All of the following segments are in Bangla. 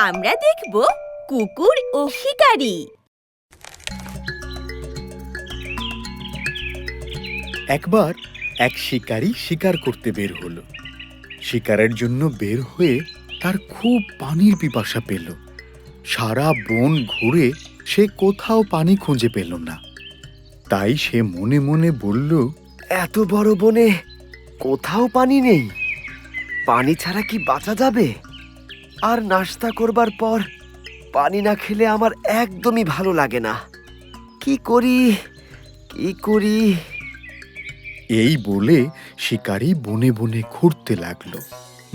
আমরা দেখব কুকুর ও শিকারী। একবার এক শিকারী শিকার করতে বের হলো। শিকারের জন্য বের হয়ে তার খুব পানির পিপাসা পেল। সারা বন ঘুরে সে কোথাও পানি খুঁজে পেল না। তাই সে মনে মনে বলল, এত বড় বনে কোথাও পানি নেই। পানি ছাড়া কি বাঁচা যাবে? আর নাস্তা করবার পর পানি না খেলে আমার একদমই ভালো লাগে না। কি করি? এই বলে শিকারী বনে বনে ঘুরতে লাগলো।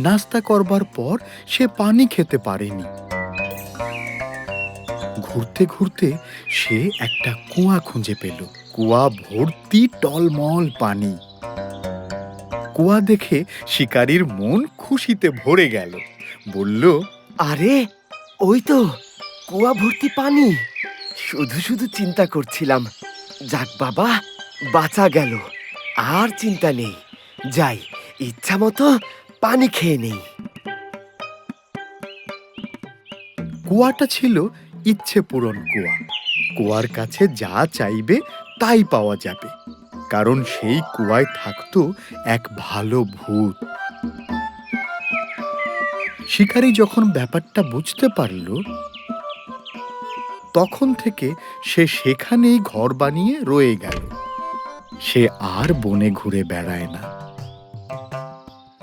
নাস্তা করবার পর সে পানি খেতে পারেনি। ঘুরতে ঘুরতে সে একটা কুয়া খুঁজে পেল। কুয়া ভর্তি টলমল পানি। কুয়া দেখে শিকারীর মন খুশিতে ভরে গেল। বলল, আরে ওই তো কুয়া ভর্তি পানি। শুধু শুধু চিন্তা করছিলাম। যাক বাবা, বাঁচা গেল। আর চিন্তা নেই। যাই, ইচ্ছা মতো পানি খেয়ে নেই। কুয়াটা ছিল ইচ্ছে পূরণ কুয়া। কুয়ার কাছে যা চাইবে তাই পাওয়া যাবে, কারণ সেই কুয়ায় থাকতো এক ভালো ভূত। শিকারী যখন ব্যাপারটা বুঝতে পারল, তখন থেকে সে সেখানেই ঘর বানিয়ে রয়ে গেল। সে আর বনে ঘুরে বেড়ায় না।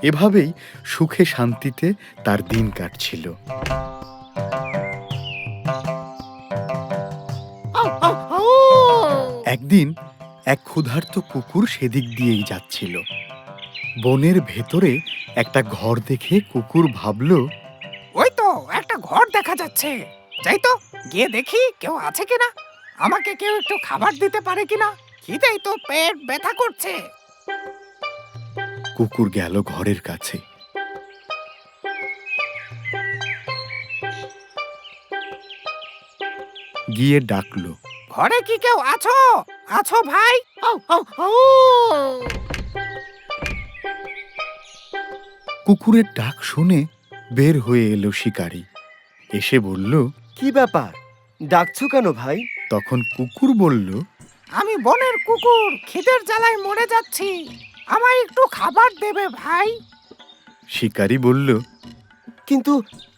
এভাবেই সুখে শান্তিতে তার দিন কাটছিল। একদিন এক ক্ষুধার্ত কুকুর সেদিক দিয়েই যাচ্ছিল। বনের ভেতরে একটা ঘর দেখে কুকুর ভাবল, ওই তো একটা ঘর দেখা যাচ্ছে। যাই তো, গিয়ে দেখি কেউ আছে কিনা। আমাকে কেউ একটু খাবার দিতে পারে কিনা। খিদেই তো পেট ব্যথা করছে। কুকুর গেল ঘরের কাছে। গিয়ে ডাকলো, ঘরে কি কেউ আছো? আছো ভাই? কুকুরের ডাক শুনে বের হয়ে এলো শিকারী। এসে বলল, কি ব্যাপার, ডাকছো কেন ভাই? তখন কুকুর বলল, আমি বনের কুকুর, খিদের জ্বালায় মরে যাচ্ছি। আমায় একটু খাবার দেবে ভাই? শিকারী বলল, কিন্তু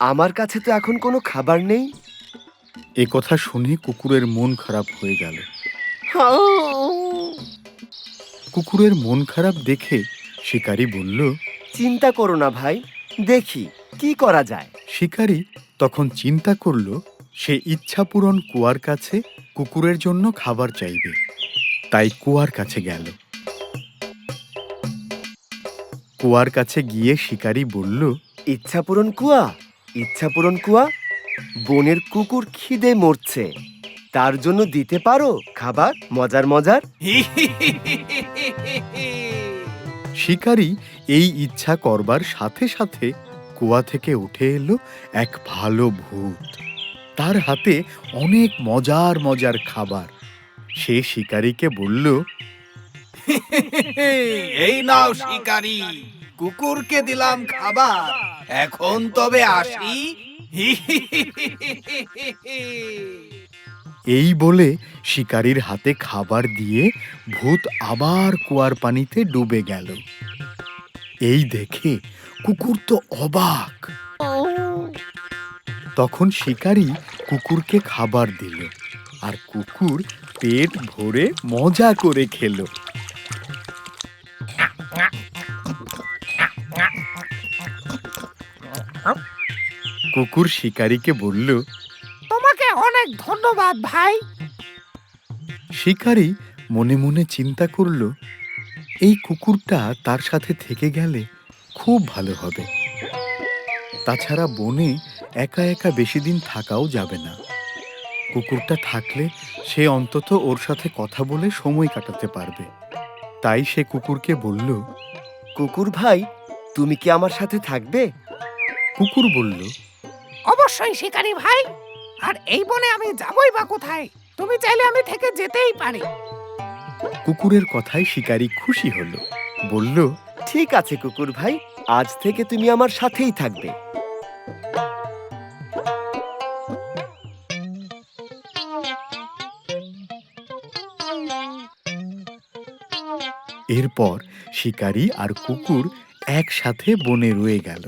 আমার কাছে তো এখন কোনো খাবার নেই। এ কথা শুনে কুকুরের মন খারাপ হয়ে গেল। কুকুরের মন খারাপ দেখে শিকারী বলল, চিন্তা করো না ভাই, দেখি কি করা যায়। শিকারী তখন চিন্তা করল, সে ইচ্ছাপূরণ কুয়ার কাছে কুকুরের জন্য খাবার চাইবে। তাই কুয়ার কাছে গেল। কুয়ার কাছে গিয়ে শিকারী বলল, ইচ্ছাপূরণ কুয়া, বনের কুকুর খিদে মরছে, তার জন্য দিতে পারো খাবার মজার? শিকারী এই ইচ্ছা করবার সাথে সাথে কুয়া থেকে উঠে এলো এক ভালো ভূত। তার হাতে অনেক মজার খাবার। সে শিকারীকে বলল, এই নাও শিকারী, কুকুরকে দিলাম খাবার, এখন তবে আসি। এই বলে শিকারীর হাতে খাবার দিয়ে ভূত আবার কুয়ার পানিতে ডুবে গেল। এই দেখে কুকুর তো অবাক। তখন শিকারী কুকুরকে খাবার দিল, আর কুকুর পেট ভরে মজা করে খেল। কুকুর শিকারীকে বলল, তোমাকে অনেক ধন্যবাদ ভাই। শিকারী মনে মনে চিন্তা করল, এই কুকুরটা তার সাথে থেকে গেলে খুব ভালো হবে। তাছাড়া বনে একা একা বেশি দিন থাকাও যাবে না। কুকুরটা থাকলে সে অন্তত ওর সাথে কথা বলে সময় কাটাতে পারবে। তাই সে কুকুরকে বলল, কুকুর ভাই, তুমি কি আমার সাথে থাকবে? কুকুর বলল, অবশ্যই শিকারী ভাই। আর এই বনে আমি যাবই বা কোথায়? তুমি চাইলে আমি থেকে যেতেই পারি। কুকুরের কথায় শিকারী খুশি হলো। বলল, ঠিক আছে কুকুর ভাই, আজ থেকে তুমি আমার সাথেই থাকবে। এরপর শিকারী আর কুকুর একসাথে বনে রয়ে গেল।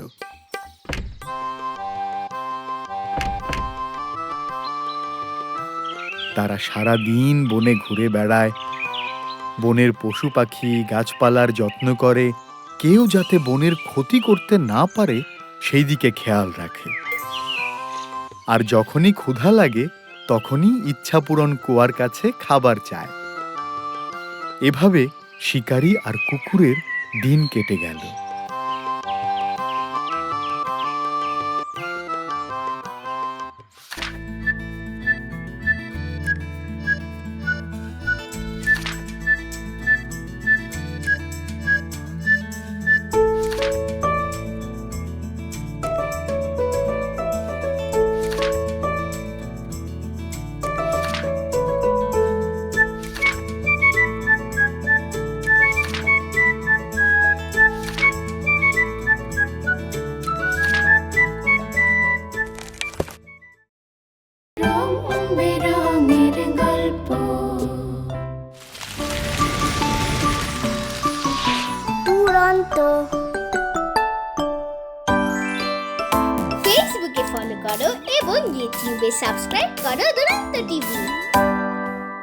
তারা সারা দিন বনে ঘুরে বেড়ায়, বনের পশু পাখি গাছপালার যত্ন করে, কেউ যাতে বনের ক্ষতি করতে না পারে সেই দিকে খেয়াল রাখে। আর যখনই ক্ষুধা লাগে তখনই ইচ্ছাপূরণ কুয়ার কাছে খাবার চায়। এভাবে শিকারী আর কুকুরের দিন কেটে গেল। রং বেরঙের গল্প দুরন্ত। ফেসবুকে ফলো করো এবং ইউটিউবে সাবস্ক্রাইব করো দুরন্ত টিভি।